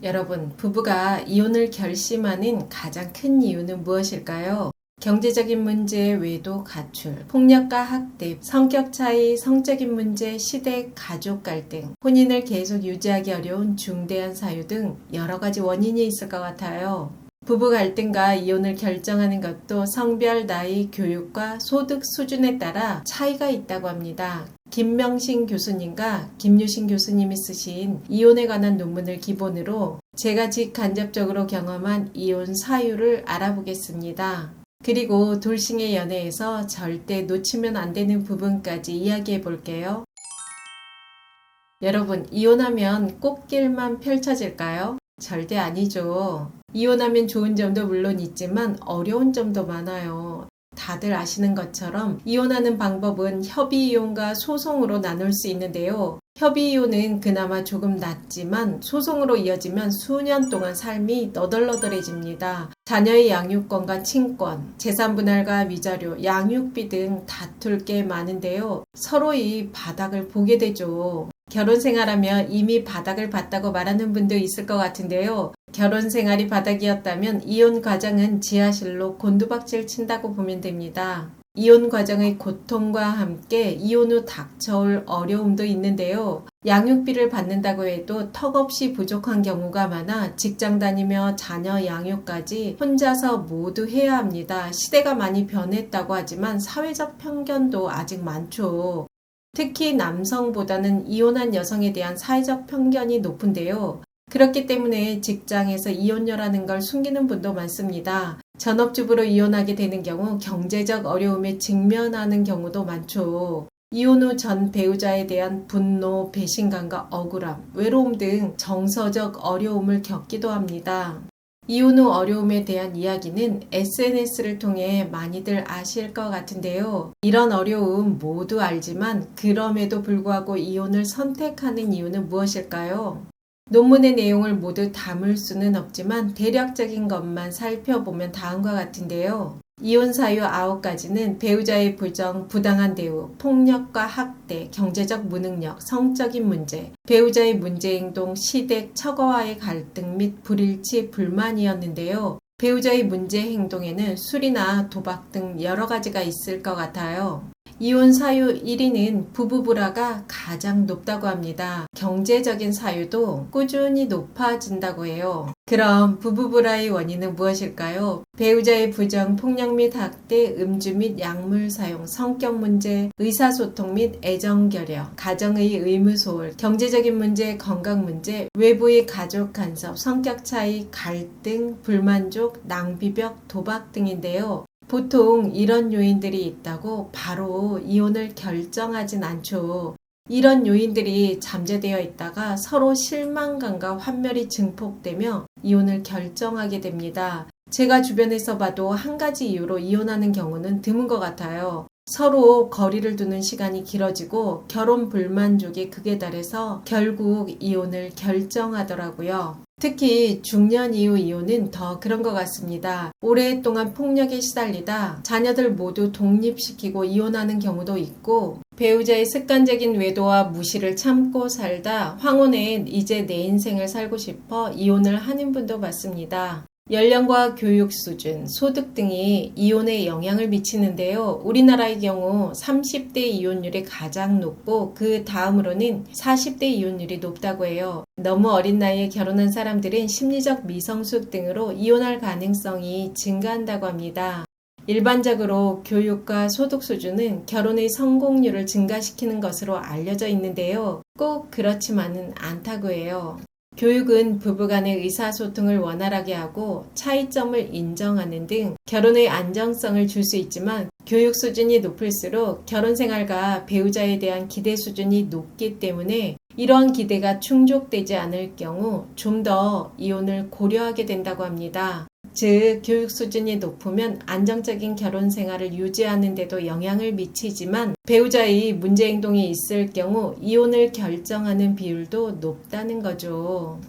여러분, 부부가 이혼을 결심하는 가장 큰 이유는 무엇일까요? 경제적인 문제, 외도, 가출, 폭력과 학대, 성격 차이, 성적인 문제, 시댁, 가족 갈등, 혼인을 계속 유지하기 어려운 중대한 사유 등 여러 가지 원인이 있을 것 같아요. 부부 갈등과 이혼을 결정하는 것도 성별, 나이, 교육과 소득 수준에 따라 차이가 있다고 합니다. 김명신 교수님과 김유신 교수님이 쓰신 이혼에 관한 논문을 기본으로 제가 직간접적으로 경험한 이혼 사유를 알아보겠습니다. 그리고 돌싱의 연애에서 절대 놓치면 안 되는 부분까지 이야기해 볼게요. 여러분, 이혼하면 꽃길만 펼쳐질까요? 절대 아니죠. 이혼하면 좋은 점도 물론 있지만 어려운 점도 많아요. 다들 아시는 것처럼 이혼하는 방법은 협의이혼과 소송으로 나눌 수 있는데요. 협의이혼은 그나마 조금 낫지만 소송으로 이어지면 수년 동안 삶이 너덜너덜해집니다. 자녀의 양육권과 친권, 재산분할과 위자료, 양육비 등 다툴 게 많은데요. 서로의 바닥을 보게 되죠. 결혼 생활하며 이미 바닥을 봤다고 말하는 분도 있을 것 같은데요. 결혼 생활이 바닥이었다면 이혼 과정은 지하실로 곤두박질 친다고 보면 됩니다. 이혼 과정의 고통과 함께 이혼 후 닥쳐올 어려움도 있는데요. 양육비를 받는다고 해도 턱없이 부족한 경우가 많아 직장 다니며 자녀 양육까지 혼자서 모두 해야 합니다. 시대가 많이 변했다고 하지만 사회적 편견도 아직 많죠. 특히 남성보다는 이혼한 여성에 대한 사회적 편견이 높은데요. 그렇기 때문에 직장에서 이혼녀라는 걸 숨기는 분도 많습니다. 전업주부로 이혼하게 되는 경우 경제적 어려움에 직면하는 경우도 많죠. 이혼 후 전 배우자에 대한 분노, 배신감과 억울함, 외로움 등 정서적 어려움을 겪기도 합니다. 이혼 후 어려움에 대한 이야기는 SNS를 통해 많이들 아실 것 같은데요. 이런 어려움 모두 알지만 그럼에도 불구하고 이혼을 선택하는 이유는 무엇일까요? 논문의 내용을 모두 담을 수는 없지만 대략적인 것만 살펴보면 다음과 같은데요. 이혼 사유 9가지는 배우자의 부정, 부당한 대우, 폭력과 학대, 경제적 무능력, 성적인 문제, 배우자의 문제행동, 시댁, 처가와의 갈등 및 불일치, 불만이었는데요. 배우자의 문제 행동에는 술이나 도박 등 여러 가지가 있을 것 같아요. 이혼 사유 1위는 부부 불화가 가장 높다고 합니다. 경제적인 사유도 꾸준히 높아진다고 해요. 그럼 부부 불화의 원인은 무엇일까요? 배우자의 부정, 폭력 및 학대, 음주 및 약물 사용, 성격 문제, 의사소통 및 애정 결여, 가정의 의무 소홀, 경제적인 문제, 건강 문제, 외부의 가족 간섭, 성격 차이, 갈등, 불만족, 낭비벽, 도박 등인데요. 보통 이런 요인들이 있다고 바로 이혼을 결정하진 않죠. 이런 요인들이 잠재되어 있다가 서로 실망감과 환멸이 증폭되며 이혼을 결정하게 됩니다. 제가 주변에서 봐도 한 가지 이유로 이혼하는 경우는 드문 것 같아요. 서로 거리를 두는 시간이 길어지고 결혼 불만족이 극에 달해서 결국 이혼을 결정하더라고요. 특히 중년 이후 이혼은 더 그런 것 같습니다. 오랫동안 폭력에 시달리다 자녀들 모두 독립시키고 이혼하는 경우도 있고 배우자의 습관적인 외도와 무시를 참고 살다 황혼에 이제 내 인생을 살고 싶어 이혼을 하는 분도 봤습니다. 연령과 교육 수준, 소득 등이 이혼에 영향을 미치는데요. 우리나라의 경우 30대 이혼율이 가장 높고 그 다음으로는 40대 이혼율이 높다고 해요. 너무 어린 나이에 결혼한 사람들은 심리적 미성숙 등으로 이혼할 가능성이 증가한다고 합니다. 일반적으로 교육과 소득 수준은 결혼의 성공률을 증가시키는 것으로 알려져 있는데요. 꼭 그렇지만은 않다고 해요. 교육은 부부간의 의사소통을 원활하게 하고 차이점을 인정하는 등 결혼의 안정성을 줄 수 있지만 교육 수준이 높을수록 결혼 생활과 배우자에 대한 기대 수준이 높기 때문에 이러한 기대가 충족되지 않을 경우 좀 더 이혼을 고려하게 된다고 합니다. 즉, 교육 수준이 높으면 안정적인 결혼 생활을 유지하는 데도 영향을 미치지만 배우자의 문제 행동이 있을 경우 이혼을 결정하는 비율도 높다는 거죠.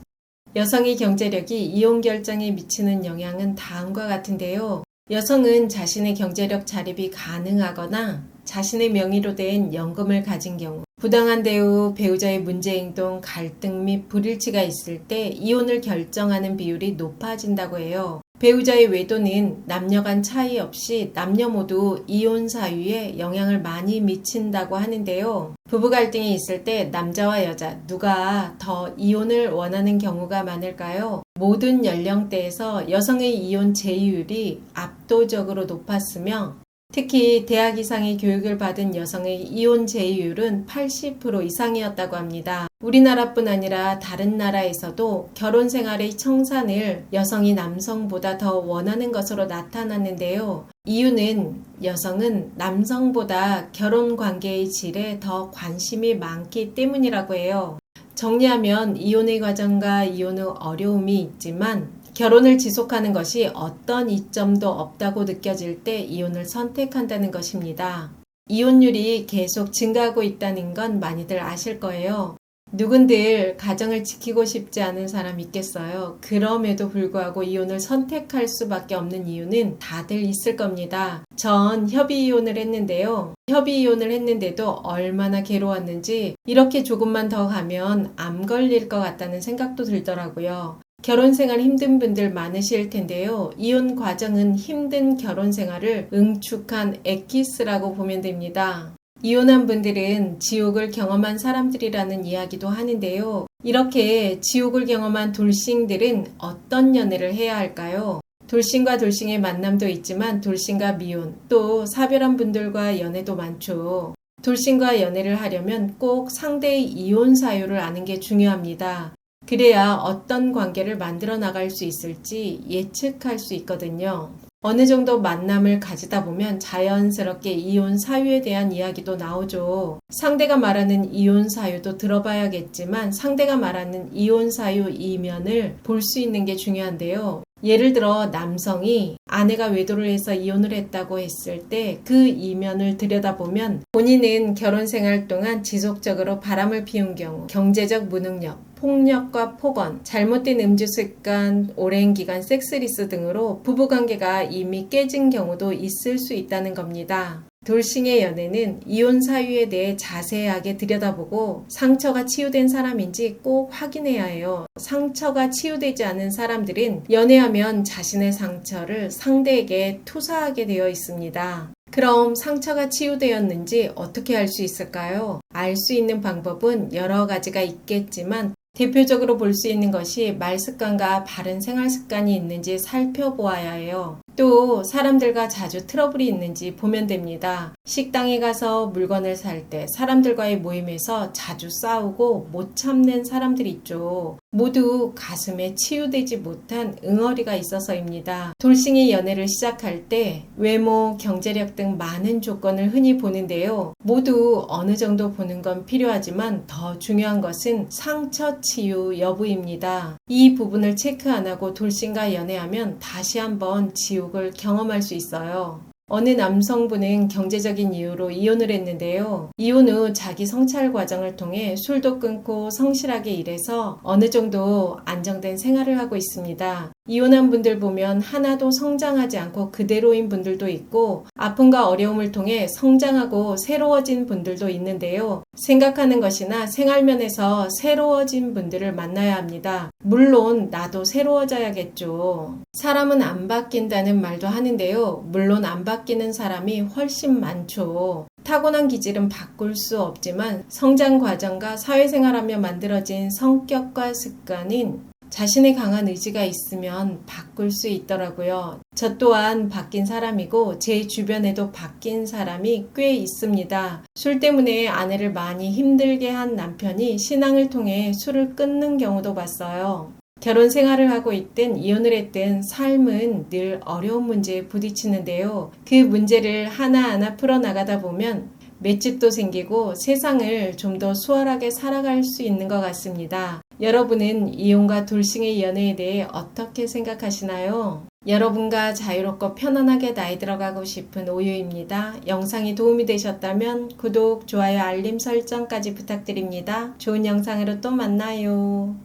여성의 경제력이 이혼 결정에 미치는 영향은 다음과 같은데요. 여성은 자신의 경제력 자립이 가능하거나 자신의 명의로 된 연금을 가진 경우, 부당한 대우, 배우자의 문제 행동, 갈등 및 불일치가 있을 때 이혼을 결정하는 비율이 높아진다고 해요. 배우자의 외도는 남녀 간 차이 없이 남녀 모두 이혼 사유에 영향을 많이 미친다고 하는데요. 부부 갈등이 있을 때 남자와 여자 누가 더 이혼을 원하는 경우가 많을까요? 모든 연령대에서 여성의 이혼 제의율이 압도적으로 높았으며 특히 대학 이상의 교육을 받은 여성의 이혼 제의율은 80% 이상이었다고 합니다. 우리나라뿐 아니라 다른 나라에서도 결혼 생활의 청산을 여성이 남성보다 더 원하는 것으로 나타났는데요. 이유는 여성은 남성보다 결혼 관계의 질에 더 관심이 많기 때문이라고 해요. 정리하면 이혼의 과정과 이혼 후 어려움이 있지만 결혼을 지속하는 것이 어떤 이점도 없다고 느껴질 때 이혼을 선택한다는 것입니다. 이혼율이 계속 증가하고 있다는 건 많이들 아실 거예요. 누군들 가정을 지키고 싶지 않은 사람 있겠어요. 그럼에도 불구하고 이혼을 선택할 수밖에 없는 이유는 다들 있을 겁니다. 전 협의 이혼을 했는데요. 협의 이혼을 했는데도 얼마나 괴로웠는지 이렇게 조금만 더 가면 암 걸릴 것 같다는 생각도 들더라고요. 결혼 생활 힘든 분들 많으실 텐데요. 이혼 과정은 힘든 결혼 생활을 응축한 엑기스라고 보면 됩니다. 이혼한 분들은 지옥을 경험한 사람들이라는 이야기도 하는데요. 이렇게 지옥을 경험한 돌싱들은 어떤 연애를 해야 할까요? 돌싱과 돌싱의 만남도 있지만 돌싱과 미혼, 또 사별한 분들과 연애도 많죠. 돌싱과 연애를 하려면 꼭 상대의 이혼 사유를 아는 게 중요합니다. 그래야 어떤 관계를 만들어 나갈 수 있을지 예측할 수 있거든요. 어느 정도 만남을 가지다 보면 자연스럽게 이혼 사유에 대한 이야기도 나오죠. 상대가 말하는 이혼 사유도 들어봐야겠지만 상대가 말하는 이혼 사유 이면을 볼 수 있는 게 중요한데요. 예를 들어 남성이 아내가 외도를 해서 이혼을 했다고 했을 때 그 이면을 들여다보면 본인은 결혼 생활 동안 지속적으로 바람을 피운 경우, 경제적 무능력, 폭력과 폭언, 잘못된 음주 습관, 오랜 기간 섹스리스 등으로 부부관계가 이미 깨진 경우도 있을 수 있다는 겁니다. 돌싱의 연애는 이혼 사유에 대해 자세하게 들여다보고 상처가 치유된 사람인지 꼭 확인해야 해요. 상처가 치유되지 않은 사람들은 연애하면 자신의 상처를 상대에게 투사하게 되어 있습니다. 그럼 상처가 치유되었는지 어떻게 알 수 있을까요? 알 수 있는 방법은 여러 가지가 있겠지만 대표적으로 볼 수 있는 것이 말 습관과 바른 생활 습관이 있는지 살펴보아야 해요. 또 사람들과 자주 트러블이 있는지 보면 됩니다. 식당에 가서 물건을 살 때 사람들과의 모임에서 자주 싸우고 못 참는 사람들이 있죠. 모두 가슴에 치유되지 못한 응어리가 있어서입니다. 돌싱이 연애를 시작할 때 외모, 경제력 등 많은 조건을 흔히 보는데요. 모두 어느 정도 보는 건 필요하지만 더 중요한 것은 상처 치유 여부입니다. 이 부분을 체크 안 하고 돌싱과 연애하면 다시 한번 지옥을 경험할 수 있어요. 어느 남성분은 경제적인 이유로 이혼을 했는데요. 이혼 후 자기 성찰 과정을 통해 술도 끊고 성실하게 일해서 어느 정도 안정된 생활을 하고 있습니다. 이혼한 분들 보면 하나도 성장하지 않고 그대로인 분들도 있고 아픔과 어려움을 통해 성장하고 새로워진 분들도 있는데요. 생각하는 것이나 생활면에서 새로워진 분들을 만나야 합니다. 물론 나도 새로워져야겠죠. 사람은 안 바뀐다는 말도 하는데요. 물론 안 바뀌는 사람이 훨씬 많죠. 타고난 기질은 바꿀 수 없지만 성장 과정과 사회생활하며 만들어진 성격과 습관인 자신의 강한 의지가 있으면 바꿀 수 있더라고요. 저 또한 바뀐 사람이고 제 주변에도 바뀐 사람이 꽤 있습니다. 술 때문에 아내를 많이 힘들게 한 남편이 신앙을 통해 술을 끊는 경우도 봤어요. 결혼 생활을 하고 있든 이혼을 했든 삶은 늘 어려운 문제에 부딪히는데요. 그 문제를 하나하나 풀어나가다 보면 맷집도 생기고 세상을 좀 더 수월하게 살아갈 수 있는 것 같습니다. 여러분은 이혼과 돌싱의 연애에 대해 어떻게 생각하시나요? 여러분과 자유롭고 편안하게 나이 들어가고 싶은 오유입니다. 영상이 도움이 되셨다면 구독, 좋아요, 알림 설정까지 부탁드립니다. 좋은 영상으로 또 만나요.